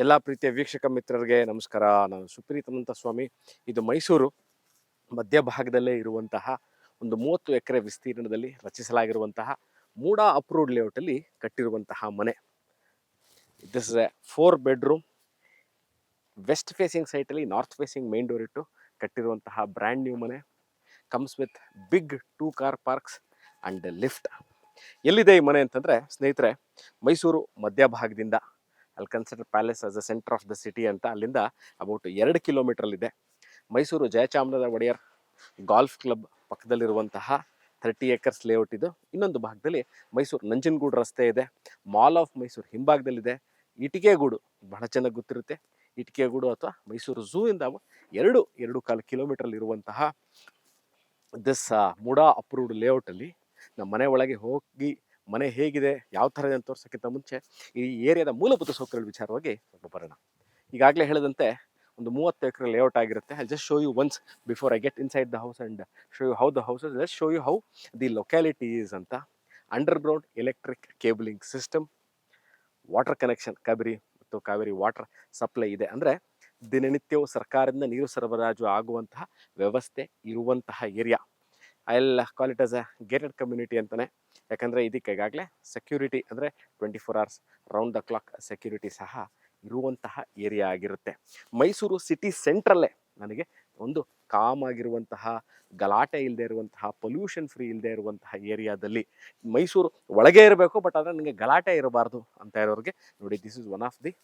ಎಲ್ಲ ಪ್ರೀತಿಯ ವೀಕ್ಷಕ ಮಿತ್ರರಿಗೆ ನಮಸ್ಕಾರ. ನಾನು ಸುಪ್ರೀತ್ ಸ್ವಾಮಿ. ಇದು ಮೈಸೂರು ಮಧ್ಯಭಾಗದಲ್ಲೇ ಇರುವಂತಹ ಒಂದು 30 ಎಕರೆ ವಿಸ್ತೀರ್ಣದಲ್ಲಿ ರಚಿಸಲಾಗಿರುವಂತಹ ಮೂಡಾ ಅಪ್ರೂವ್ಡ್ ಲೇಔಟಲ್ಲಿ ಕಟ್ಟಿರುವಂತಹ ಮನೆ. This is a 4 bedroom west facing ಸೈಟಲ್ಲಿ ನಾರ್ತ್ ಫೇಸಿಂಗ್ ಮೇನ್ ಡೋರ್ ಇಟ್ಟು ಕಟ್ಟಿರುವಂತಹ ಬ್ರ್ಯಾಂಡ್ ನ್ಯೂ ಮನೆ. Comes with big 2 car parks and lift. ಎಲ್ಲಿದೆ ಈ ಮನೆ ಅಂತಂದರೆ ಸ್ನೇಹಿತರೆ, ಮೈಸೂರು ಮಧ್ಯಭಾಗದಿಂದ ಅಲ್ಲಿ consider palace as a centre of the city ಅಂತ ಅಲ್ಲಿಂದ ಅಬೌಟ್ 2 ಕಿಲೋಮೀಟ್ರಲ್ಲಿದೆ. ಮೈಸೂರು ಜಯಚಾಮರಾಜ ಒಡೆಯರ್ ಗಾಲ್ಫ್ ಕ್ಲಬ್ ಪಕ್ಕದಲ್ಲಿರುವಂತಹ 30 ಎಕರ್ಸ್ ಲೇಔಟ್ ಇದು. ಇನ್ನೊಂದು ಭಾಗದಲ್ಲಿ ಮೈಸೂರು ನಂಜನಗೂಡು ರಸ್ತೆ ಇದೆ. Mall of Mysuru ಹಿಂಭಾಗದಲ್ಲಿದೆ. ಇಟಿಕೆಗೂಡು ಬಹಳ ಚೆನ್ನಾಗಿ ಗೊತ್ತಿರುತ್ತೆ. ಇಟಿಕೆಗೂಡು ಅಥವಾ ಮೈಸೂರು ಝೂ ಇಂದ 2.25 ಕಿಲೋಮೀಟ್ರಲ್ಲಿ ಇರುವಂತಹ ದಿಸ್ ಮೂಡಾ ಅಪ್ರೂವ್ಡ್ ಲೇಔಟಲ್ಲಿ ನಮ್ಮ ಮನೆ ಒಳಗೆ ಹೋಗಿ ಮನೆ ಹೇಗಿದೆ, ಯಾವ ಥರ ಇದೆ ಅಂತ ತೋರ್ಸೋಕ್ಕಿಂತ ಮುಂಚೆ ಈ ಏರಿಯಾದ ಮೂಲಭೂತ ಸೌಕರ್ಯಗಳ ವಿಚಾರವಾಗಿ ಸ್ವಲ್ಪ ಬರೋಣ. ಈಗಾಗಲೇ ಹೇಳಿದಂತೆ ಒಂದು 30 ಎಕರೆ ಲೇಔಟ್ ಆಗಿರುತ್ತೆ. I just show you once before I get inside the house and show you how the houses. Just show you how the locality is ಅಂತ. Underground electric cabling system, water connection, Kaveri water supply ಇದೆ. ಅಂದರೆ ದಿನನಿತ್ಯವೂ ಸರ್ಕಾರದಿಂದ ನೀರು ಸರಬರಾಜು ಆಗುವಂತಹ ವ್ಯವಸ್ಥೆ ಇರುವಂತಹ area. I will call it as a gated community ಅಂತಲೇ. ಯಾಕಂದರೆ ಇದಕ್ಕೆ ಈಗಾಗಲೇ ಸೆಕ್ಯೂರಿಟಿ ಅಂದರೆ 24 hours round the clock security ಸಹ ಇರುವಂತಹ ಏರಿಯಾ ಆಗಿರುತ್ತೆ. ಮೈಸೂರು ಸಿಟಿ ಸೆಂಟ್ರಲ್ಲೇ ನನಗೆ ಒಂದು ಕಾಮ್ ಆಗಿರುವಂತಹ, ಗಲಾಟೆ ಇಲ್ಲದೆ ಇರುವಂತಹ, ಪೊಲ್ಯೂಷನ್ ಫ್ರೀ ಇಲ್ಲದೆ ಇರುವಂತಹ ಏರಿಯಾದಲ್ಲಿ ಮೈಸೂರು ಒಳಗೆ ಇರಬೇಕು, ಬಟ್ ಆದರೆ ನನಗೆ ಗಲಾಟೆ ಇರಬಾರ್ದು ಅಂತ ಇರೋರಿಗೆ ನೋಡಿ, this is one of the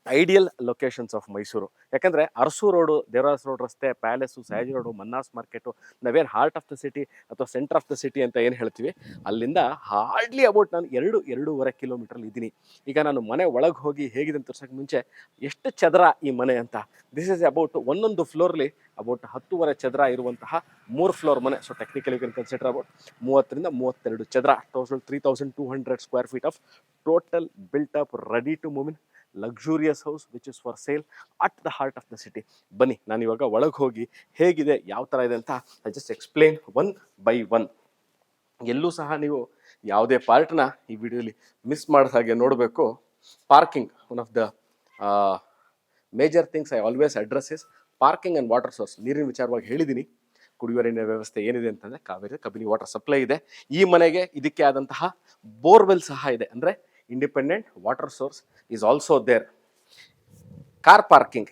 ideal locations of Mysuru. ಯಾಕಂದರೆ ಅರಸು ರೋಡು, ದೇವರಾಜ ರೋಡ್ ರಸ್ತೆ, palace, Sayaji road, Mannas market, ನಾವೇನು ಹಾರ್ಟ್ ಆಫ್ ದ ಸಿಟಿ ಅಥವಾ ಸೆಂಟರ್ ಆಫ್ ದ ಸಿಟಿ ಅಂತ ಏನು ಹೇಳ್ತೀವಿ, ಅಲ್ಲಿಂದ ಹಾರ್ಡ್ಲಿ ಅಬೌಟ್ ನಾನು 2.5 ಕಿಲೋಮೀಟ್ರಲ್ಲಿ ಇದ್ದೀನಿ. ಈಗ ನಾನು ಮನೆ ಒಳಗೆ ಹೋಗಿ ಹೇಗಿದೆ ಅಂತ ತೋರ್ಸೋಕ್ಕೆ ಮುಂಚೆ ಎಷ್ಟು ಚದರ ಈ ಮನೆ ಅಂತ. ದಿಸ್ ಇಸ್ ಅಬೌಟ್ ಒಂದೊಂದು ಫ್ಲೋರ್ಲಿ ಅಬೌಟ್ 10.5 ಚದರ ಇರುವಂತಹ 3 ಫ್ಲೋರ್ ಮನೆ. So technically you can consider about 30 ರಿಂದ 32 ಚದರ, total 3200 square feet of total built up ready to move in luxurious house which is for sale at the heart of the city. ಬನ್ನಿ, ನಾನು ಇವಾಗ ಒಳಗೆ ಹೋಗಿ ಹೇಗಿದೆ, ಯಾವ ಥರ ಇದೆ ಅಂತ I just explain one by one. ಎಲ್ಲೂ ಸಹ ನೀವು ಯಾವುದೇ ಪಾರ್ಟ್ನ ಈ ವಿಡಿಯೋಲಿ ಮಿಸ್ ಮಾಡಿದ ಹಾಗೆ ನೋಡಬೇಕು. Parking, one of the major things I always address is parking and water source. ನೀರಿನ ವಿಚಾರವಾಗಿ ಹೇಳಿದ್ದೀನಿ. ಕುಡಿಯುವ ನೀರಿನ ವ್ಯವಸ್ಥೆ ಏನಿದೆ ಅಂತಂದರೆ ಕಾವೇರಿ ಕಬಿನಿ ವಾಟರ್ ಸಪ್ಲೈ ಇದೆ. ಈ ಮನೆಗೆ ಇದಕ್ಕೆ ಆದಂತಹ ಬೋರ್ವೆಲ್ ಸಹ ಇದೆ. ಅಂದರೆ independent water source is also there. Car parking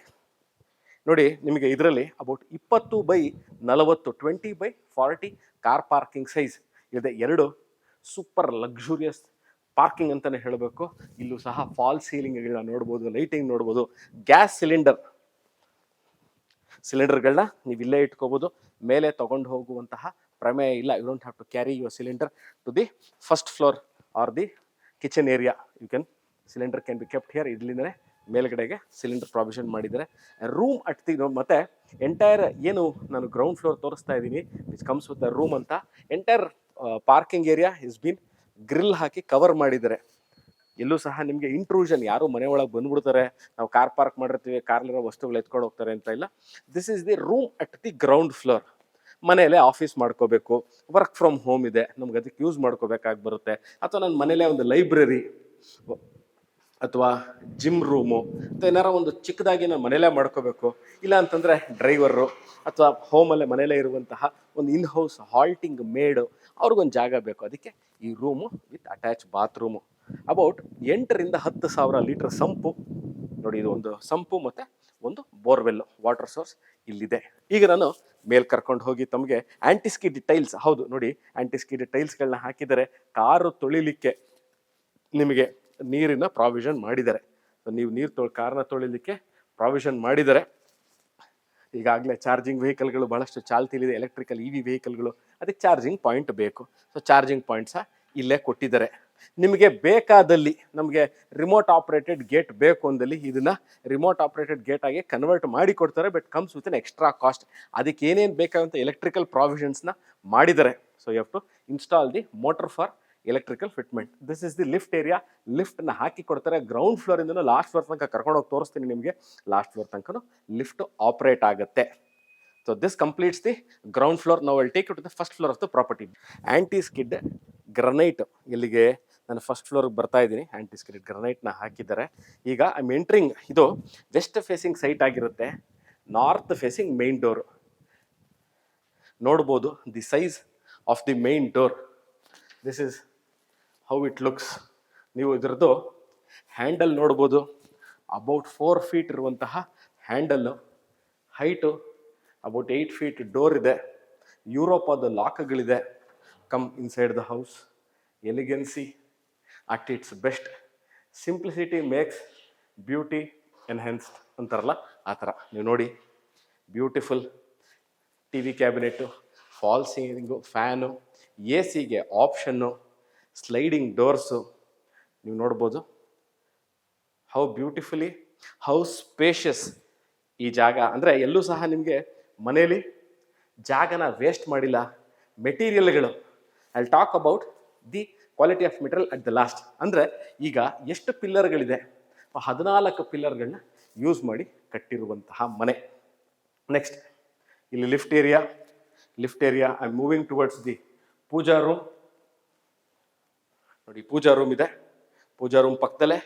ನೋಡಿ, ನಿಮಗೆ ಇದರಲ್ಲಿ ಅಬೌಟ್ 20/40 20/40 ಕಾರ್ ಪಾರ್ಕಿಂಗ್ ಸೈಜ್ ಇದೆ. 2 ಸೂಪರ್ ಲಕ್ಸುರಿಯಸ್ ಪಾರ್ಕಿಂಗ್ ಅಂತಲೇ ಹೇಳಬೇಕು. ಇಲ್ಲೂ ಸಹ ಫಾಲ್ ಸೀಲಿಂಗ್ಗಳನ್ನ ನೋಡ್ಬೋದು, ಲೈಟಿಂಗ್ ನೋಡ್ಬೋದು. ಗ್ಯಾಸ್ ಸಿಲಿಂಡರ್ಗಳನ್ನ ನೀವು ಇಲ್ಲೇ ಇಟ್ಕೋಬೋದು. ಮೇಲೆ ತೊಗೊಂಡು ಹೋಗುವಂತಹ ಪ್ರಮೇಯ ಇಲ್ಲ. You don't have to carry your cylinder to the first floor or the kitchen area. You can cylinder can be kept here. ಇಲ್ಲಿಂದಲೇ ಮೇಲ್ಗಡೆಗೆ ಸಿಲಿಂಡರ್ ಪ್ರಾವಿಷನ್ ಮಾಡಿದ್ದಾರೆ. ರೂಮ್ ಅಟ್ ದಿ ಮತ್ತು ಎಂಟೈರ್ ಏನು ನಾನು ಗ್ರೌಂಡ್ ಫ್ಲೋರ್ ತೋರಿಸ್ತಾ ಇದ್ದೀನಿ, which comes with the room ಅಂತ, entire parking area is been grill ಹಾಕಿ ಕವರ್ ಮಾಡಿದ್ದಾರೆ. ಎಲ್ಲೂ ಸಹ ನಿಮಗೆ ಇಂಟ್ರೂಷನ್, ಯಾರು ಮನೆ ಒಳಗೆ ಬಂದ್ಬಿಡ್ತಾರೆ, ನಾವು ಕಾರ್ ಪಾರ್ಕ್ ಮಾಡಿರ್ತೀವಿ, ಕಾರ್ಲಿರೋ ವಸ್ತುಗಳು ಎತ್ಕೊಂಡು ಹೋಗ್ತಾರೆ ಅಂತ ಇಲ್ಲ. This is the room at the ground floor. ಮನೆಯಲ್ಲೇ ಆಫೀಸ್ ಮಾಡ್ಕೋಬೇಕು, ವರ್ಕ್ ಫ್ರಮ್ ಹೋಮ್ ಇದೆ, ನಮ್ಗೆ ಅದಕ್ಕೆ ಯೂಸ್ ಮಾಡ್ಕೋಬೇಕಾಗಿ ಬರುತ್ತೆ. ಅಥವಾ ನನ್ನ ಮನೇಲೇ ಒಂದು ಲೈಬ್ರರಿ ಅಥವಾ ಜಿಮ್ ರೂಮು ಅಥವಾ ಏನಾರ ಒಂದು ಚಿಕ್ಕದಾಗಿ ನಾನು ಮನೇಲೇ ಮಾಡ್ಕೋಬೇಕು, ಇಲ್ಲ ಅಂತಂದರೆ ಡ್ರೈವರು ಅಥವಾ ಹೋಮಲ್ಲೇ ಮನೇಲೇ ಇರುವಂತಹ ಒಂದು ಇನ್ ಹೌಸ್ ಹಾಲ್ಟಿಂಗ್ ಮೇಡು, ಅವ್ರಿಗೊಂದು ಜಾಗ ಬೇಕು. ಅದಕ್ಕೆ ಈ room with attach bathroom. About 8 ರಿಂದ 10 ಸಾವಿರ ಲೀಟರ್ ಸಂಪು ನೋಡಿ. ಇದು ಒಂದು ಸಂಪು ಮತ್ತು ಒಂದು ಬೋರ್ವೆಲ್ ವಾಟರ್ ಸೋರ್ಸ್ ಇಲ್ಲಿದೆ. ಈಗ ನಾನು ಮೇಲ್ ಕರ್ಕೊಂಡು ಹೋಗಿ ತಮಗೆ ಆ್ಯಂಟಿಸ್ಕಿಡ್ ಟೈಲ್ಸ್, ಹೌದು ನೋಡಿ, ಆ್ಯಂಟಿಸ್ಕಿಡ್ ಟೈಲ್ಸ್ಗಳನ್ನ ಹಾಕಿದರೆ ಕಾರು ತೊಳಿಲಿಕ್ಕೆ ನಿಮಗೆ ನೀರಿನ ಪ್ರಾವಿಷನ್ ಮಾಡಿದ್ದಾರೆ. ನೀವು ಕಾರ್ನ ತೊಳಿಲಿಕ್ಕೆ ಪ್ರಾವಿಷನ್ ಮಾಡಿದ್ದಾರೆ. ಈಗಾಗಲೇ ಚಾರ್ಜಿಂಗ್ ವೆಹಿಕಲ್ಗಳು ಭಾಳಷ್ಟು ಚಾಲ್ತಿಲಿದೆ, ಎಲೆಕ್ಟ್ರಿಕಲ್ EV ವೆಹಿಕಲ್ಗಳು. ಅದಕ್ಕೆ ಚಾರ್ಜಿಂಗ್ ಪಾಯಿಂಟ್ ಬೇಕು. ಸೊ ಚಾರ್ಜಿಂಗ್ ಪಾಯಿಂಟ್ ಸಹ ಇಲ್ಲೇ ಕೊಟ್ಟಿದ್ದಾರೆ. ನಿಮಗೆ ಬೇಕಾದಲ್ಲಿ, ನಮಗೆ ರಿಮೋಟ್ ಆಪ್ರೇಟೆಡ್ ಗೇಟ್ ಬೇಕು ಅಂದಲ್ಲಿ ಇದನ್ನು ರಿಮೋಟ್ ಆಪ್ರೇಟೆಡ್ ಗೇಟ್ ಆಗಿ ಕನ್ವರ್ಟ್ ಮಾಡಿ ಕೊಡ್ತಾರೆ. But comes with an extra cost. ಅದಕ್ಕೆ ಏನೇನು ಬೇಕಾದಂಥ ಎಲೆಕ್ಟ್ರಿಕಲ್ ಪ್ರಾವಿಷನ್ಸ್ನ ಮಾಡಿದ್ದಾರೆ. So you have to install the motor for electrical fitment. This is the lift area. ಲಿಫ್ಟ್ನ ಹಾಕಿ ಕೊಡ್ತಾರೆ. ಗ್ರೌಂಡ್ ಫ್ಲೋರಿಂದನೂ ಲಾಸ್ಟ್ ಫ್ಲೋರ್ ತನಕ ಕರ್ಕೊಂಡೋಗಿ ತೋರಿಸ್ತೀನಿ ನಿಮಗೆ. ಲಾಸ್ಟ್ ಫ್ಲೋರ್ ತನಕ ಲಿಫ್ಟ್ ಆಪ್ರೇಟ್ ಆಗುತ್ತೆ. So this completes the ground floor. ನಾವು will take you to the first floor of the property. Anti skid granite ಇಲ್ಲಿಗೆ ನಾನು ಫಸ್ಟ್ ಫ್ಲೋರ್ಗೆ ಬರ್ತಾ ಇದ್ದೀನಿ. ಆಂಟಿಸ್ಕ್ರಿಟ್ ಗ್ರನೈಟ್ನ ಹಾಕಿದ್ದಾರೆ. ಈಗ ಐ ಆಮ್ ಎಂಟ್ರಿಂಗ್. ಇದು ವೆಸ್ಟ್ ಫೇಸಿಂಗ್ ಸೈಟ್ ಆಗಿರುತ್ತೆ, ನಾರ್ತ್ ಫೇಸಿಂಗ್ ಮೇನ್ ಡೋರ್. ನೋಡ್ಬೋದು the size of the main door. This is how it looks. ನೀವು ಇದರದ್ದು ಹ್ಯಾಂಡಲ್ ನೋಡ್ಬೋದು. ಅಬೌಟ್ 4 ಫೀಟ್ ಇರುವಂತಹ handle, height about 8 feet door ಇದೆ. ಯುರೋಪದ ಲಾಕ್ಗಳಿದೆ. Come inside the house. Elegancy at its best. Simplicity makes beauty enhanced ಅಂತಾರಲ್ಲ ಆ ಥರ. ನೀವು ನೋಡಿ, beautiful T V cabinet, fall ceiling, fan, A ಸಿಗೆ ಆಪ್ಷನ್ನು, ಸ್ಲೈಡಿಂಗ್ ಡೋರ್ಸು. ನೀವು ನೋಡ್ಬೋದು ಹೌ ಬ್ಯೂಟಿಫುಲಿ, ಹೌ ಸ್ಪೇಷಿಯಸ್ ಈ ಜಾಗ. ಅಂದರೆ ಎಲ್ಲೂ ಸಹ ನಿಮಗೆ ಮನೇಲಿ ಜಾಗನ ವೇಸ್ಟ್ ಮಾಡಿಲ್ಲ. ಮೆಟೀರಿಯಲ್ಗಳು, I will talk about the quality of material at the last. ಅಂದರೆ ಈಗ ಎಷ್ಟು ಪಿಲ್ಲರ್ಗಳಿದೆ, 14 ಪಿಲ್ಲರ್ಗಳನ್ನ ಯೂಸ್ ಮಾಡಿ ಕಟ್ಟಿರುವಂತಹ ಮನೆ. ನೆಕ್ಸ್ಟ್ ಇಲ್ಲಿ lift area. I am moving towards the pooja room. ನೋಡಿ, ಪೂಜಾ ರೂಮ್ ಇದೆ. ಪೂಜಾ ರೂಮ್ ಪಕ್ಕದಲ್ಲೇ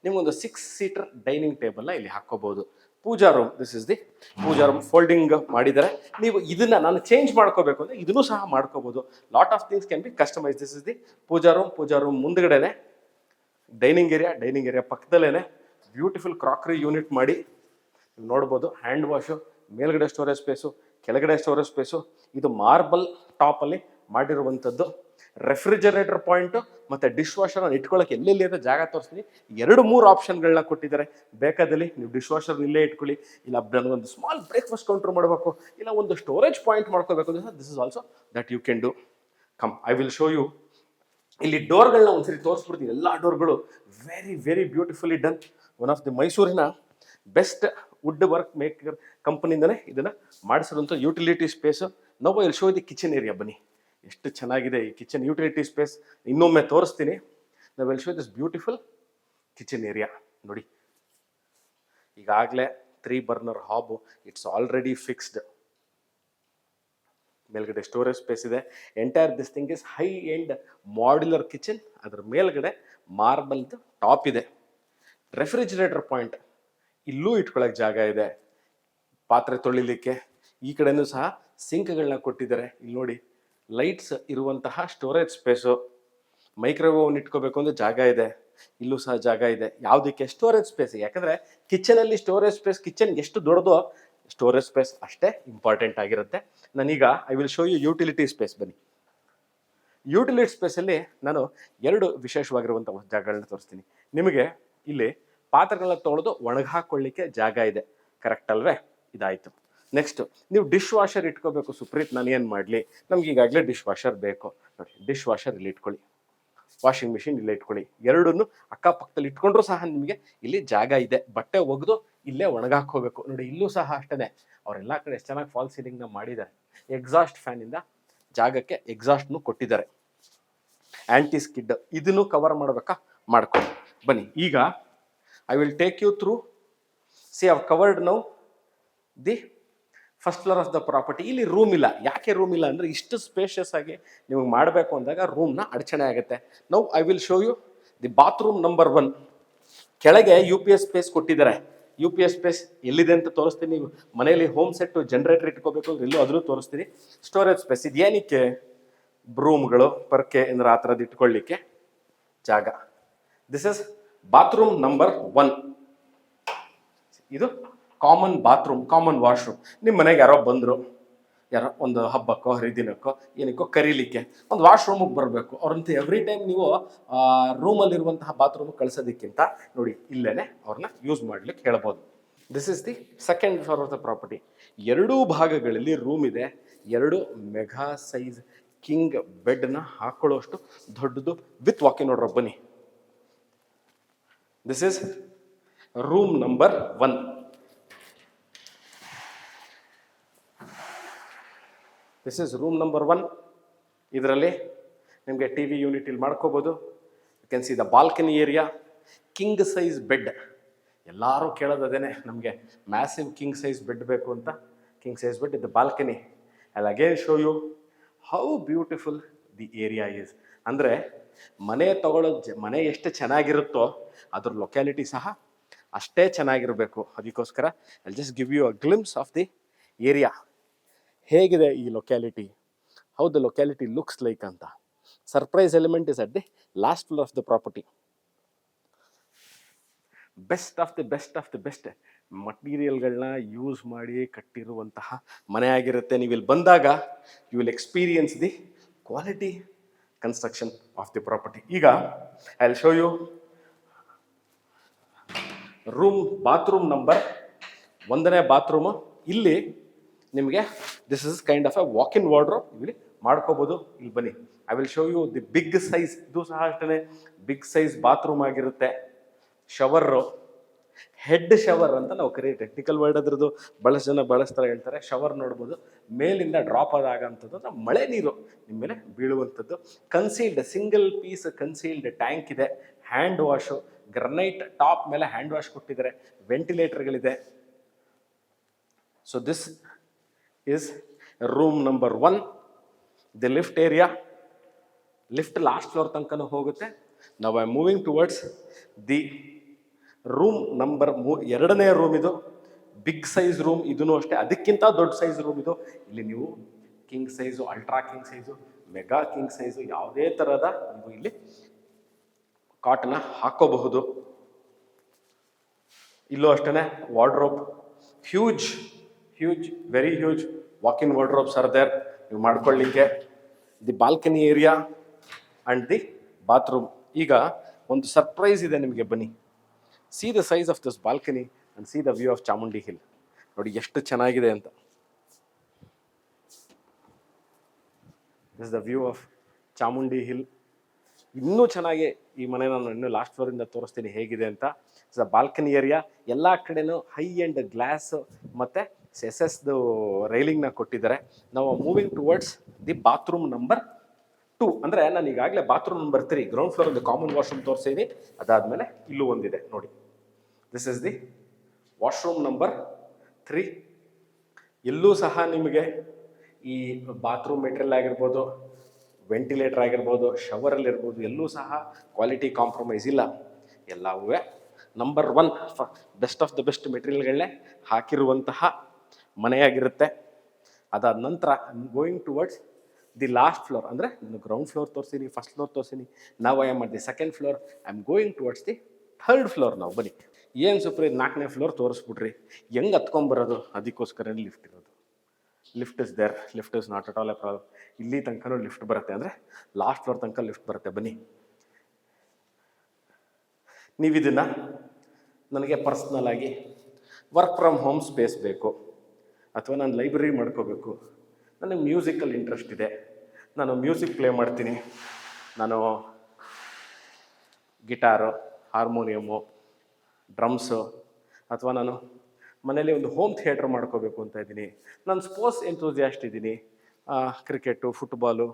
ನಿಮ್ಗೊಂದು 6 ಸೀಟರ್ ಡೈನಿಂಗ್ ಟೇಬಲ್ನ ಇಲ್ಲಿ ಹಾಕೋಬಹುದು. Pooja room, this is the pooja room. Folding ಮಾಡಿದರೆ ನೀವು ಇದನ್ನ ನಾನು ಚೇಂಜ್ ಮಾಡ್ಕೋಬೇಕು ಅಂದರೆ ಇದನ್ನು ಸಹ ಮಾಡ್ಕೋಬಹುದು. Lot of things can be customise. This is the pooja room. Pooja room ಮುಂದ್ಗಡೆನೆ ಡೈನಿಂಗ್ ಏರಿಯಾ ಪಕ್ಕದಲ್ಲೇನೆ ಬ್ಯೂಟಿಫುಲ್ ಕ್ರಾಕರಿ ಯೂನಿಟ್ ಮಾಡಿ ನೀವು ನೋಡ್ಬೋದು. ಹ್ಯಾಂಡ್ ವಾಶು, ಮೇಲ್ಗಡೆ ಸ್ಟೋರೇಜ್ ಸ್ಪೇಸು, ಕೆಳಗಡೆ ಸ್ಟೋರೇಜ್ ಸ್ಪೇಸು. ಇದು ಮಾರ್ಬಲ್ ಟಾಪಲ್ಲಿ ಮಾಡಿರುವಂಥದ್ದು. ರೆಫ್ರಿಜರೇಟರ್ ಪಾಯಿಂಟು ಮತ್ತು ಡಿಶ್ ವಾಷರ್ನ ಇಟ್ಕೊಳ್ಳೋಕೆ ಎಲ್ಲೆಲ್ಲಿ ಅಂತ ಜಾಗ ತೋರಿಸ್ತೀನಿ. 2-3 ಆಪ್ಷನ್ಗಳನ್ನ ಕೊಟ್ಟಿದ್ದಾರೆ. ಬೇಕಾದಲ್ಲಿ ನೀವು ಡಿಶ್ ವಾಷರ್ ಇಲ್ಲೇ ಇಟ್ಕೊಳ್ಳಿ, ಇಲ್ಲ ಒಂದು ಸ್ಮಾಲ್ ಬ್ರೇಕ್ಫಾಸ್ಟ್ ಕೌಂಟರ್ ಮಾಡಬೇಕು, ಇಲ್ಲ ಒಂದು ಸ್ಟೋರೇಜ್ ಪಾಯಿಂಟ್ ಮಾಡ್ಕೋಬೇಕು ಅಂದರೆ this is also that you can do. Come, I will show you. ಇಲ್ಲಿ ಡೋರ್ಗಳನ್ನ ಒಂದ್ಸರಿ ತೋರಿಸ್ಬಿಡ್ತೀನಿ. ಎಲ್ಲ ಡೋರ್ಗಳು very very beautifully done. One of the ಮೈಸೂರಿನ ಬೆಸ್ಟ್ ವುಡ್ ವರ್ಕ್ ಮೇಕರ್ ಕಂಪನಿಯಿಂದನೇ ಇದನ್ನು ಮಾಡಿಸಿರುವಂಥ ಯುಟಿಲಿಟಿ ಸ್ಪೇಸು. ನಾವು ಇಲ್ಲಿ ಶೋ ದಿ ಕಿಚನ್ ಏರಿಯಾ. ಬನ್ನಿ, ಎಷ್ಟು ಚೆನ್ನಾಗಿದೆ ಈ ಕಿಚನ್ ಯುಟಿಲಿಟಿ ಸ್ಪೇಸ್. ಇನ್ನೊಮ್ಮೆ ತೋರಿಸ್ತೀನಿ. ನಾವು will show this beautiful kitchen area. ನೋಡಿ, ಈಗಾಗಲೇ 3 ಬರ್ನರ್ ಹಾಬು, ಇಟ್ಸ್ ಆಲ್ರೆಡಿ ಫಿಕ್ಸ್ಡ್. ಮೇಲ್ಗಡೆ ಸ್ಟೋರೇಜ್ ಸ್ಪೇಸ್ ಇದೆ. Entire this thing is high end modular kitchen. ಅದರ ಮೇಲ್ಗಡೆ ಮಾರ್ಬಲ್ದು ಟಾಪ್ ಇದೆ. ರೆಫ್ರಿಜರೇಟರ್ ಪಾಯಿಂಟ್, ಇಲ್ಲೂ ಇಟ್ಕೊಳ್ಳೋಕೆ ಜಾಗ ಇದೆ. ಪಾತ್ರೆ ತೊಳಿಲಿಕ್ಕೆ ಈ ಕಡೆನೂ ಸಹ ಸಿಂಕ್ಗಳನ್ನ ಕೊಟ್ಟಿದ್ದಾರೆ. ಇಲ್ಲಿ ನೋಡಿ, ಲೈಟ್ಸ್ ಇರುವಂತಹ ಸ್ಟೋರೇಜ್ ಸ್ಪೇಸು. ಮೈಕ್ರೋವೇವ್ ಓವನ್ ಇಟ್ಕೋಬೇಕು ಅಂದರೆ ಜಾಗ ಇದೆ. ಇಲ್ಲೂ ಸಹ ಜಾಗ ಇದೆ. ಯಾವುದಕ್ಕೆ? Storage space. ಯಾಕಂದರೆ ಕಿಚನಲ್ಲಿ ಸ್ಟೋರೇಜ್ ಸ್ಪೇಸ್, ಕಿಚನ್ ಎಷ್ಟು ದೊಡ್ಡದೋ ಸ್ಟೋರೇಜ್ ಸ್ಪೇಸ್ ಅಷ್ಟೇ ಇಂಪಾರ್ಟೆಂಟ್ ಆಗಿರುತ್ತೆ. ನಾನೀಗ I will show you utility space. ಬನ್ನಿ, ಯುಟಿಲಿಟಿ ಸ್ಪೇಸಲ್ಲಿ ನಾನು 2 ವಿಶೇಷವಾಗಿರುವಂಥ ಜಾಗಗಳನ್ನ ತೋರಿಸ್ತೀನಿ ನಿಮಗೆ. ಇಲ್ಲಿ ಪಾತ್ರೆಗಳನ್ನ ತೊಳೆದು ಒಣಗಾಕೊಳ್ಳಿಕ್ಕೆ ಜಾಗ ಇದೆ, ಕರೆಕ್ಟ್ ಅಲ್ವೇ? ಇದಾಯಿತು. ನೆಕ್ಸ್ಟ್, ನೀವು ಡಿಶ್ ವಾಷರ್ ಇಟ್ಕೋಬೇಕು. ಸುಪ್ರೀತ್, ನಾನು ಏನು ಮಾಡಲಿ? ನಮ್ಗೆ ಈಗಾಗಲೇ ಡಿಶ್ ವಾಷರ್ ಬೇಕು. ನೋಡಿ, ಡಿಶ್ ವಾಷರ್ ಇಲ್ಲಿ ಇಟ್ಕೊಳ್ಳಿ, ವಾಷಿಂಗ್ ಮಿಷಿನ್ ಇಲ್ಲೇ ಇಟ್ಕೊಳ್ಳಿ. ಎರಡನ್ನೂ ಅಕ್ಕಪಕ್ಕದಲ್ಲಿ ಇಟ್ಕೊಂಡ್ರೂ ಸಹ ನಿಮಗೆ ಇಲ್ಲಿ ಜಾಗ ಇದೆ. ಬಟ್ಟೆ ಒಗೆದು ಇಲ್ಲೇ ಒಣಗಾಕೋಬೇಕು. ನೋಡಿ, ಇಲ್ಲೂ ಸಹ ಅಷ್ಟೇ. ಅವರೆಲ್ಲ ಕಡೆ ಎಷ್ಟು ಚೆನ್ನಾಗಿ ಫಾಲ್ ಸೀಲಿಂಗ್ನ ಮಾಡಿದ್ದಾರೆ. ಎಕ್ಸಾಸ್ಟ್ ಫ್ಯಾನಿಂದ ಜಾಗಕ್ಕೆ ಎಕ್ಸಾಸ್ಟ್ನು ಕೊಟ್ಟಿದ್ದಾರೆ. ಆಂಟಿ ಸ್ಕಿಡ್ ಇದನ್ನು ಕವರ್ ಮಾಡಬೇಕಾ? ಮಾಡ್ಕೊಳ್ಳಿ. ಬನ್ನಿ, ಈಗ I will take you through. See, I have covered now the first floor of the property. ಇಲ್ಲಿ ರೂಮ್ ಇಲ್ಲ. ಯಾಕೆ ರೂಮ್ ಇಲ್ಲ ಅಂದರೆ ಇಷ್ಟು ಸ್ಪೇಷಿಯಸ್ ಆಗಿ ನಿಮಗೆ ಮಾಡಬೇಕು ಅಂದಾಗ ರೂಮ್ನ ಅಡಚಣೆ ಆಗುತ್ತೆ. Now I will show you the bathroom number 1. ಕೆಳಗೆ UPS ಸ್ಪೇಸ್ ಕೊಟ್ಟಿದ್ದಾರೆ. UPS ಸ್ಪೇಸ್ ಎಲ್ಲಿದೆ ಅಂತ ತೋರಿಸ್ತೀನಿ. ನೀವು ಮನೆಯಲ್ಲಿ ಹೋಮ್ ಸೆಟ್ಟು ಜನರೇಟರ್ ಇಟ್ಕೋಬೇಕು ಅಂದ್ರೆ ಇಲ್ಲೂ ಅದನ್ನು ತೋರಿಸ್ತೀನಿ. ಸ್ಟೋರೇಜ್ ಸ್ಪೇಸ್ ಇದು ಏನಕ್ಕೆ? ಬ್ರೂಮ್ಗಳು, ಪರ್ಕೆ ಅಂದ್ರೆ ಆ ಥರದ್ದು ಇಟ್ಕೊಳ್ಳಿಕ್ಕೆ ಜಾಗ. This is bathroom number 1. ಇದು ಕಾಮನ್ ಬಾತ್ರೂಮ್, ಕಾಮನ್ ವಾಶ್ರೂಮ್. ನಿಮ್ಮ ಮನೆಗೆ ಯಾರೋ ಬಂದರು, ಯಾರೋ ಒಂದು ಹಬ್ಬಕ್ಕೋ ಹರಿದಿನಕ್ಕೋ ಏನಕ್ಕೋ ಕರೀಲಿಕ್ಕೆ ಒಂದು ವಾಶ್ರೂಮಿಗೆ ಬರಬೇಕು. ಅವ್ರಂತೂ ಎವ್ರಿ ಟೈಮ್ ನೀವು ರೂಮಲ್ಲಿರುವಂತಹ ಬಾತ್ರೂಮಿಗೆ ಕಳಿಸೋದಕ್ಕಿಂತ ನೋಡಿ ಇಲ್ಲೇ ಅವ್ರನ್ನ ಯೂಸ್ ಮಾಡ್ಲಿಕ್ಕೆ ಹೇಳ್ಬೋದು. This is the second floor of the property. 2 ಭಾಗಗಳಲ್ಲಿ ರೂಮ್ ಇದೆ. 2 ಮೆಗಾ ಸೈಜ್ ಕಿಂಗ್ ಬೆಡ್ನ ಹಾಕೊಳ್ಳೋಷ್ಟು ದೊಡ್ಡದು ವಿತ್ ವಾಕಿನ್ ನೋಡ್ರ. ಬನ್ನಿ, this is room number 1. This is room number 1. ಇದರಲ್ಲಿ ನಿಮಗೆ TV ಯೂನಿಟ್ ಇಲ್ಲಿ ಮಾಡ್ಕೋಬೋದು. You can see the balcony area. King size bed. ಎಲ್ಲರೂ ಕೇಳೋದೇನೆ, ನಮಗೆ ಮ್ಯಾಸಿವ್ ಕಿಂಗ್ ಸೈಜ್ ಬೆಡ್ ಬೇಕು ಅಂತ. ಕಿಂಗ್ ಸೈಜ್ ಬೆಡ್ ಇದು balcony. I will again show you how beautiful the area is. ಅಂದರೆ ಮನೆ ತಗೊಳ್ಳೋದು ಮನೆ ಎಷ್ಟು ಚೆನ್ನಾಗಿರುತ್ತೋ ಅದ್ರ ಲೊಕ್ಯಾಲಿಟಿ ಸಹ ಅಷ್ಟೇ ಚೆನ್ನಾಗಿರಬೇಕು. ಅದಕ್ಕೋಸ್ಕರ I just give you a glimpse of the area. ಹೇಗಿದೆ ಈ locality, how the locality looks like ಅಂತ. Surprise element is at the last floor of the property. Best of the best ಮಟೀರಿಯಲ್ಗಳನ್ನ ಯೂಸ್ ಮಾಡಿ ಕಟ್ಟಿರುವಂತಹ ಮನೆ ಆಗಿರುತ್ತೆ. ನೀವು ಇಲ್ಲಿ ಬಂದಾಗ you will experience the quality construction of the property. ಈಗ I will show you bathroom number 1ನೇ ಬಾತ್ರೂಮು. ಇಲ್ಲಿ ನಿಮಗೆ this is kind of A walk in wardrobe, ಇಲ್ಲಿ ಮಾಡ್ಕೋಬೋದು. ಇಲ್ಲಿ ಬನ್ನಿ, I will show you the big size. ಇದು ಸಹ ಅಷ್ಟೇ ಬಿಗ್ ಸೈಜ್ ಬಾತ್ರೂಮ್ ಆಗಿರುತ್ತೆ. ಶವರು, ಹೆಡ್ ಶವರ್ ಅಂತ ನಾವು ಟೆಕ್ನಿಕಲ್ ವರ್ಡ್ ಅದ್ರದ್ದು ಬಹಳಷ್ಟು ಜನ ಬಳಸ್ತಾರೆ, ಹೇಳ್ತಾರೆ. ಶವರ್ ನೋಡ್ಬೋದು, ಮೇಲಿಂದ ಡ್ರಾಪ್ ಆಗೋಂಥದ್ದು, ನಮ್ಮ ಮಳೆ ನೀರು ನಿಮ್ಮ ಮೇಲೆ ಬೀಳುವಂಥದ್ದು. Concealed single piece concealed tank ಇದೆ. ಹ್ಯಾಂಡ್ ವಾಶು, ಗ್ರನೈಟ್ ಟಾಪ್ ಮೇಲೆ ಹ್ಯಾಂಡ್ ವಾಶ್ ಕೊಟ್ಟಿದ್ದಾರೆ. ವೆಂಟಿಲೇಟರ್ಗಳಿದೆ. So this is room number 1. The lift area, lift last floor ತನಕನೂ ಹೋಗುತ್ತೆ. ನಾವು I moving towards the room number 2ನೇ ರೂಮ್. ಇದು ಬಿಗ್ ಸೈಜ್ ರೂಮ್, ಇದೂ ಅಷ್ಟೇ, ಅದಕ್ಕಿಂತ ದೊಡ್ಡ ಸೈಜ್ ರೂಮ್ ಇದು. ಇಲ್ಲಿ ನೀವು king size, ultra king size, mega king size, ಯಾವುದೇ ಥರದ ನೀವು ಇಲ್ಲಿ ಕಾಟನ್ನ ಹಾಕೋಬಹುದು. ಇಲ್ಲೂ ಅಷ್ಟೇ wardrobe, huge very huge walk in wardrobes are there, ನೀವು ಮಾಡ್ಕೊಳ್ಳಿಕ್ಕೆ. The balcony area and the bathroom. ಈಗ ಒಂದು ಸರ್ಪ್ರೈಸ್ ಇದೆ ನಿಮಗೆ, ಬನ್ನಿ. See the size of this balcony and see the view of Chamundi hill. ನೋಡಿ ಎಷ್ಟು ಚೆನ್ನಾಗಿದೆ ಅಂತ. This the view of Chamundi hill. ಇನ್ನೂ ಚೆನ್ನಾಗಿ ಈ ಮನೆ ನಾನು ಇನ್ನೂ ಲಾಸ್ಟ್ ಫ್ಲೋರಿಂದ ತೋರಿಸ್ತೀನಿ ಹೇಗಿದೆ ಅಂತ. ದ ಬಾಲ್ಕನಿ ಏರಿಯಾ ಎಲ್ಲ ಕಡೆನೂ ಹೈ ಆ್ಯಂಡ್ ಗ್ಲಾಸ್ ಮತ್ತು ಎಸ್ಎಸ್ದು ರೈಲಿಂಗ್ನ ಕೊಟ್ಟಿದ್ದಾರೆ. ನಾವು moving towards the bathroom number 2. ಅಂದರೆ ನಾನು ಈಗಾಗಲೇ ಬಾತ್ರೂಮ್ ನಂಬರ್ 3 ಗ್ರೌಂಡ್ ಫ್ಲೋರ್ ಒಂದು ಕಾಮನ್ ವಾಶ್ರೂಮ್ ತೋರಿಸಿದ್ದೀನಿ. ಅದಾದಮೇಲೆ ಇಲ್ಲೂ ಒಂದಿದೆ ನೋಡಿ. This is the washroom number 3. ಇಲ್ಲೂ ಸಹ ನಿಮಗೆ ಈ ಬಾತ್ರೂಮ್ ಮೆಟೀರಿಯಲ್ ಆಗಿರ್ಬೋದು, ವೆಂಟಿಲೇಟರ್ ಆಗಿರ್ಬೋದು, ಶವರಲ್ಲಿ ಇರ್ಬೋದು, ಎಲ್ಲೂ ಸಹ ಕ್ವಾಲಿಟಿ ಕಾಂಪ್ರಮೈಸ್ ಇಲ್ಲ. ಎಲ್ಲವೂ number 1 best of the best ಮೆಟೀರಿಯಲ್ಗಳನ್ನೇ ಹಾಕಿರುವಂತಹ ಮನೆಯಾಗಿರುತ್ತೆ. ಅದಾದ ನಂತರ going towards the last floor. ಅಂದರೆ ನಾನು ಗ್ರೌಂಡ್ ಫ್ಲೋರ್ ತೋರಿಸ್ತೀನಿ, ಫಸ್ಟ್ ಫ್ಲೋರ್ ತೋರಿಸ್ತೀನಿ. ನಾವು I am at the second floor. I am going towards the 3rd floor. ನಾವು ಬನ್ನಿ. ಏನು ಸುಪ್ರಿ 4ನೇ ಫ್ಲೋರ್ ತೋರಿಸ್ಬಿಟ್ರಿ, ಹೆಂಗೆ ಹತ್ಕೊಂಬರೋದು? ಅದಕ್ಕೋಸ್ಕರ ಲಿಫ್ಟ್ ಇರೋದು. Lift is there, lift is not at all a problem. ಇಲ್ಲಿ ತನಕನೂ ಲಿಫ್ಟ್ ಬರುತ್ತೆ, ಅಂದರೆ ಲಾಸ್ಟ್ ಫ್ಲೋರ್ ತನಕ ಲಿಫ್ಟ್ ಬರುತ್ತೆ. ಬನ್ನಿ. ನೀವಿದನ್ನು ನನಗೆ ಪರ್ಸ್ನಲ್ ಆಗಿ ವರ್ಕ್ ಫ್ರಮ್ ಹೋಮ್ ಸ್ಪೇಸ್ ಬೇಕು, ಅಥವಾ ನಾನು ಲೈಬ್ರರಿ ಮಾಡ್ಕೋಬೇಕು, ನನಗೆ ಮ್ಯೂಸಿಕಲ್ ಇಂಟ್ರೆಸ್ಟ್ ಇದೆ, ನಾನು ಮ್ಯೂಸಿಕ್ ಪ್ಲೇ ಮಾಡ್ತೀನಿ, ನಾನು ಗಿಟಾರು, ಹಾರ್ಮೋನಿಯಮ್ಮು, ಡ್ರಮ್ಸು, ಅಥವಾ ನಾನು ಮನೇಲಿ ಒಂದು ಹೋಮ್ ಥಿಯೇಟ್ರ್ ಮಾಡ್ಕೋಬೇಕು ಅಂತ ಇದ್ದೀನಿ, ನಾನು ಸ್ಪೋರ್ಟ್ಸ್ ಎಂಥೂಸಿಯಾಸ್ಟ್ ಇದ್ದೀನಿ, ಕ್ರಿಕೆಟು, ಫುಟ್ಬಾಲು,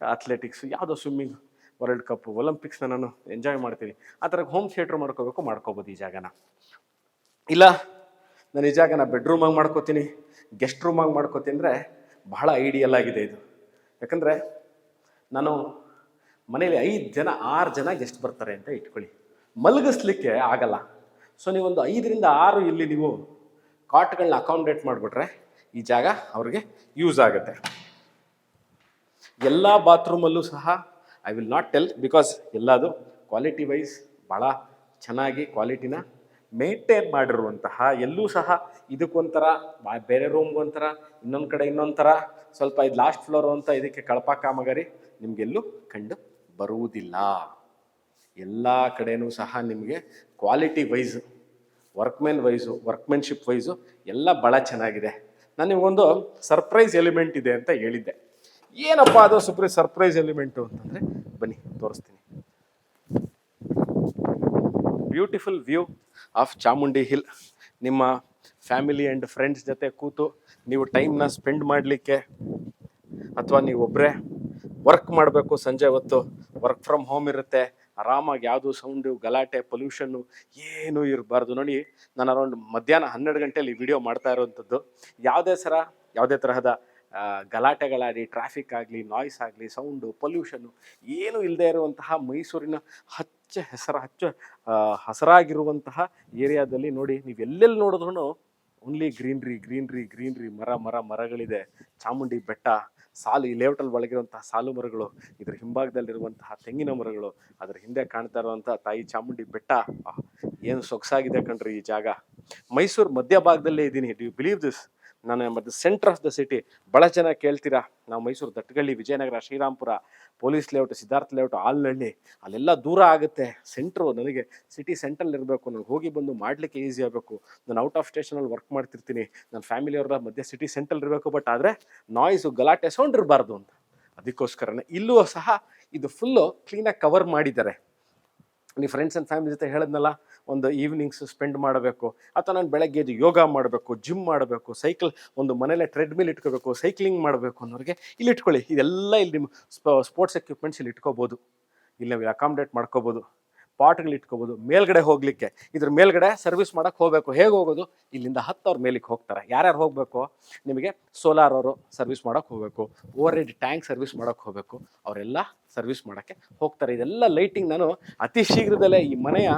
ಅಥ್ಲೆಟಿಕ್ಸು, ಯಾವುದೋ ಸ್ವಿಮ್ಮಿಂಗ್, ವರ್ಲ್ಡ್ ಕಪ್ಪು, ಒಲಿಂಪಿಕ್ಸ್ನ ನಾನು ಎಂಜಾಯ್ ಮಾಡ್ತೀನಿ. ಆ ಥರ ಹೋಮ್ ಥಿಯೇಟ್ರ್ ಮಾಡ್ಕೋಬೋದು ಈ ಜಾಗನ. ಇಲ್ಲ ನಾನು ಈ ಜಾಗನ ಬೆಡ್ರೂಮಾಗಿ ಮಾಡ್ಕೋತೀನಿ, ಗೆಸ್ಟ್ ರೂಮಾಗಿ ಮಾಡ್ಕೋತೀನಿ ಅಂದರೆ ಬಹಳ ಐಡಿಯಲ್ ಆಗಿದೆ ಇದು. ಯಾಕಂದರೆ ನಾನು ಮನೇಲಿ 6 ಜನ ಗೆಸ್ಟ್ ಬರ್ತಾರೆ ಅಂತ ಇಟ್ಕೊಳ್ಳಿ, ಮಲಗಿಸ್ಲಿಕ್ಕೆ ಆಗಲ್ಲ. ಸೊ ನೀವೊಂದು 5ರಿಂದ 6 ಇಲ್ಲಿ ನೀವು ಕಾಟ್ಗಳನ್ನ ಅಕಾಮಿಡೇಟ್ ಮಾಡಿಬಿಟ್ರೆ ಈ ಜಾಗ ಅವ್ರಿಗೆ ಯೂಸ್ ಆಗುತ್ತೆ. ಎಲ್ಲ ಬಾತ್ರೂಮಲ್ಲೂ ಸಹ I will not tell, because ಎಲ್ಲದು ಕ್ವಾಲಿಟಿ ವೈಸ್ ಭಾಳ ಚೆನ್ನಾಗಿ ಕ್ವಾಲಿಟಿನ ಮೇಂಟೈನ್ ಮಾಡಿರುವಂತಹ, ಎಲ್ಲೂ ಸಹ ಇದಕ್ಕೊಂಥರ ಬೇರೆ ರೂಮ್ಗೊಂಥರ, ಇನ್ನೊಂದು ಕಡೆ ಇನ್ನೊಂಥರ, ಸ್ವಲ್ಪ ಇದು ಲಾಸ್ಟ್ ಫ್ಲೋರು ಅಂತ ಇದಕ್ಕೆ ಕಳಪ ಕಾಮಗಾರಿ ನಿಮಗೆಲ್ಲೂ ಕಂಡು ಬರುವುದಿಲ್ಲ. ಎಲ್ಲ ಕಡೆಯೂ ಸಹ ನಿಮಗೆ ಕ್ವಾಲಿಟಿ ವೈಸು, ವರ್ಕ್ಮೆನ್ಶಿಪ್ ವೈಸು ಎಲ್ಲ ಭಾಳ ಚೆನ್ನಾಗಿದೆ. ನಾನು ನಿಮಗೊಂದು ಸರ್ಪ್ರೈಸ್ ಎಲಿಮೆಂಟ್ ಇದೆ ಅಂತ ಹೇಳಿದ್ದೆ. ಏನಪ್ಪ ಅದು ಸರ್ಪ್ರೈಸ್ ಎಲಿಮೆಂಟು ಅಂತಂದರೆ ಬನ್ನಿ ತೋರಿಸ್ತೀನಿ. Beautiful view of Chamundi hill. ನಿಮ್ಮ ಫ್ಯಾಮಿಲಿ ಆ್ಯಂಡ್ ಫ್ರೆಂಡ್ಸ್ ಜೊತೆ ಕೂತು ನೀವು ಟೈಮ್ನ ಸ್ಪೆಂಡ್ ಮಾಡಲಿಕ್ಕೆ, ಅಥವಾ ನೀವೊಬ್ಬರೇ ವರ್ಕ್ ಮಾಡಬೇಕು, ಸಂಜೆ ಹೊತ್ತು ವರ್ಕ್ ಫ್ರಮ್ ಹೋಮ್ ಇರುತ್ತೆ, ಆರಾಮಾಗಿ ಯಾವುದು ಸೌಂಡು, ಗಲಾಟೆ, ಪೊಲ್ಯೂಷನ್ನು ಏನೂ ಇರಬಾರ್ದು. ನೋಡಿ, ನಾನು ಅರೌಂಡ್ ಮಧ್ಯಾಹ್ನ 12 ಗಂಟೆಯಲ್ಲಿ ವಿಡಿಯೋ ಮಾಡ್ತಾ ಇರೋವಂಥದ್ದು. ಯಾವುದೇ ತರಹದ ಗಲಾಟೆಗಳಾಗಲಿ, ಟ್ರಾಫಿಕ್ ಆಗಲಿ, ನಾಯ್ಸ್ ಆಗಲಿ, ಸೌಂಡು, ಪೊಲ್ಯೂಷನ್ನು ಏನೂ ಇಲ್ಲದೆ ಇರುವಂತಹ ಮೈಸೂರಿನ ಹಸರಾಗಿರುವಂತಹ ಏರಿಯಾದಲ್ಲಿ ನೋಡಿ, ನೀವು ಎಲ್ಲೆಲ್ಲಿ ನೋಡಿದ್ರೂ ಓನ್ಲಿ ಗ್ರೀನ್ರಿ, ಮರಗಳಿದೆ. ಚಾಮುಂಡಿ ಬೆಟ್ಟ, ಸಾಲು, ಈ ಲೇಔಟಲ್ಲಿ ಒಳಗಿರುವಂತಹ ಸಾಲು ಮರಗಳು, ಇದ್ರ ಹಿಂಭಾಗದಲ್ಲಿರುವಂತಹ ತೆಂಗಿನ ಮರಗಳು, ಅದ್ರ ಹಿಂದೆ ಕಾಣ್ತಾ ಇರುವಂತಹ ತಾಯಿ ಚಾಮುಂಡಿ ಬೆಟ್ಟ, ಏನು ಸೊಗಸಾಗಿದೆ ಕಣ್ರಿ ಈ ಜಾಗ. ಮೈಸೂರು ಮಧ್ಯಭಾಗದಲ್ಲೇ ಇದ್ದೀನಿ. Do you believe this? ನಾನು ಮತ್ತು ಸೆಂಟರ್ ಆಫ್ ದ ಸಿಟಿ. ಭಾಳ ಜನ ಕೇಳ್ತೀರಾ, ನಾವು Mysuru Dattagalli, Vijayanagar, Srirampura, police layout, Siddhartha layout, Alanahalli, ಅಲ್ಲೆಲ್ಲ ದೂರ ಆಗುತ್ತೆ. ಸೆಂಟ್ರು ನನಗೆ ಸಿಟಿ ಸೆಂಟ್ರಲ್ಲಿ ಇರಬೇಕು, ನನಗೆ ಹೋಗಿ ಬಂದು ಮಾಡಲಿಕ್ಕೆ ಈಸಿ ಆಗಬೇಕು. ನಾನು ಔಟ್ ಆಫ್ ಸ್ಟೇಷನಲ್ಲಿ ವರ್ಕ್ ಮಾಡ್ತಿರ್ತೀನಿ, ನನ್ನ ಫ್ಯಾಮಿಲಿಯವ್ರ ಮಧ್ಯೆ ಸಿಟಿ ಸೆಂಟ್ರಲ್ಲಿ ಇರಬೇಕು. ಬಟ್ ಆದರೆ ನಾಯ್ಸು, ಗಲಾಟೆ, ಸೌಂಡ್ ಇರಬಾರ್ದು ಅಂತ. ಅದಕ್ಕೋಸ್ಕರನೇ ಇಲ್ಲೂ ಸಹ ಇದು ಫುಲ್ಲು ಕ್ಲೀನಾಗಿ ಕವರ್ ಮಾಡಿದ್ದಾರೆ. ನೀವು ಫ್ರೆಂಡ್ಸ್ ಆ್ಯಂಡ್ ಫ್ಯಾಮಿಲಿ ಜೊತೆ ಹೇಳಿದ್ನಲ್ಲ, ಒಂದು ಈವ್ನಿಂಗ್ಸ್ ಸ್ಪೆಂಡ್ ಮಾಡಬೇಕು, ಅಥವಾ ನಾನು ಬೆಳಗ್ಗೆ ಎದ್ದು ಯೋಗ ಮಾಡಬೇಕು, ಜಿಮ್ ಮಾಡಬೇಕು, ಸೈಕಲ್, ಒಂದು ಮನೇಲೆ ಟ್ರೆಡ್ಮಿಲ್ ಇಟ್ಕೋಬೇಕು, ಸೈಕ್ಲಿಂಗ್ ಮಾಡಬೇಕು ಅನ್ನೋರಿಗೆ ಇಲ್ಲಿ ಇಟ್ಕೊಳ್ಳಿ. ಇದೆಲ್ಲ ಇಲ್ಲಿ ನಿಮ್ಮ ಸ್ಪೋರ್ಟ್ಸ್ ಎಕ್ವಿಪ್ಮೆಂಟ್ಸ್ ಇಲ್ಲಿ ಇಟ್ಕೋಬೋದು. ಇಲ್ಲಿ ನಾವು ಅಕಾಮಿಡೇಟ್ ಮಾಡ್ಕೋಬೋದು, ಪಾಟ್ಗಳು ಇಟ್ಕೋಬೋದು. ಮೇಲ್ಗಡೆ ಹೋಗಲಿಕ್ಕೆ ಇದ್ರ ಮೇಲ್ಗಡೆ ಸರ್ವಿಸ್ ಮಾಡೋಕ್ಕೆ ಹೋಗಬೇಕು. ಹೇಗೆ ಹೋಗೋದು? ಇಲ್ಲಿಂದ 10 ಅವ್ರ ಮೇಲಿಗೆ ಹೋಗ್ತಾರೆ. ಯಾರ್ಯಾರು ಹೋಗಬೇಕು? ನಿಮಗೆ ಸೋಲಾರ್ ಅವರು ಸರ್ವಿಸ್ ಮಾಡೋಕ್ಕೆ ಹೋಗಬೇಕು, ಓವರ್ ಹೆಡ್ ಟ್ಯಾಂಕ್ ಸರ್ವಿಸ್ ಮಾಡೋಕ್ಕೆ ಹೋಗಬೇಕು, ಅವರೆಲ್ಲ ಸರ್ವಿಸ್ ಮಾಡೋಕ್ಕೆ ಹೋಗ್ತಾರೆ. ಇದೆಲ್ಲ ಲೈಟಿಂಗ್ ನಾನು ಅತಿ ಶೀಘ್ರದಲ್ಲೇ ಈ ಮನೆಯ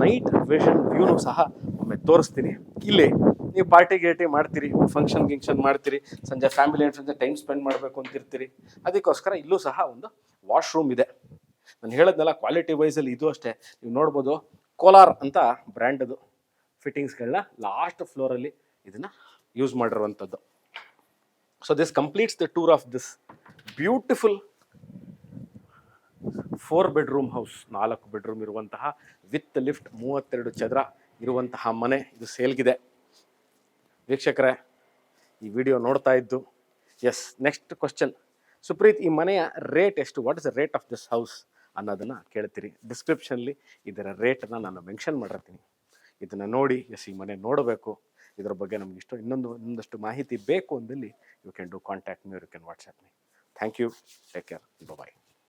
ನೈಟ್ ವಿಷನ್ ವ್ಯೂನು ಸಹ ಒಮ್ಮೆ ತೋರಿಸ್ತೀನಿ. ಇಲ್ಲಿ ನೀವು ಪಾರ್ಟಿ ಮಾಡ್ತೀರಿ, ಒಂದು ಫಂಕ್ಷನ್ ಮಾಡ್ತೀರಿ, ಸಂಜೆ family and friends time spend ಮಾಡಬೇಕು ಅಂತಿರ್ತೀರಿ. ಅದಕ್ಕೋಸ್ಕರ ಇಲ್ಲೂ ಸಹ ಒಂದು ವಾಶ್ರೂಮ್ ಇದೆ. ನಾನು ಹೇಳೋದ್ನಲ್ಲ, ಕ್ವಾಲಿಟಿ ವೈಸಲ್ಲಿ ಇದು ಅಷ್ಟೇ. ನೀವು ನೋಡ್ಬೋದು, ಕೋಲಾರ್ ಅಂತ ಬ್ರ್ಯಾಂಡದು ಫಿಟ್ಟಿಂಗ್ಸ್ಗಳನ್ನ ಲಾಸ್ಟ್ ಫ್ಲೋರಲ್ಲಿ ಇದನ್ನು ಯೂಸ್ ಮಾಡಿರುವಂಥದ್ದು. So this completes the tour of this beautiful 4 bedroom house. 4 bedroom ಇರುವಂತಹ ವಿತ್ ಲಿಫ್ಟ್ 32 ಚದರ ಇರುವಂತಹ ಮನೆ ಇದು ಸೇಲ್ಗಿದೆ. ವೀಕ್ಷಕರೇ, ಈ ವಿಡಿಯೋ ನೋಡ್ತಾ ಇದ್ದು, ಎಸ್, ನೆಕ್ಸ್ಟ್ ಕ್ವಶನ್, ಸುಪ್ರೀತ್, ಈ ಮನೆಯ ರೇಟ್ ಎಷ್ಟು? What is the rate of this house ಅನ್ನೋದನ್ನು ಕೇಳ್ತೀರಿ. ಡಿಸ್ಕ್ರಿಪ್ಷನ್ಲಿ ಇದರ ರೇಟನ್ನು ನಾನು ಮೆನ್ಷನ್ ಮಾಡಿರ್ತೀನಿ. ಇದನ್ನು ನೋಡಿ, ಎಸ್, ಈ ಮನೆ ನೋಡಬೇಕು, ಇದರ ಬಗ್ಗೆ ನಮ್ಗೆ ಇನ್ನೊಂದಷ್ಟು ಮಾಹಿತಿ ಬೇಕು ಅಂದಲ್ಲಿ you can do contact me, you can WhatsApp me. Thank you, take care, bye.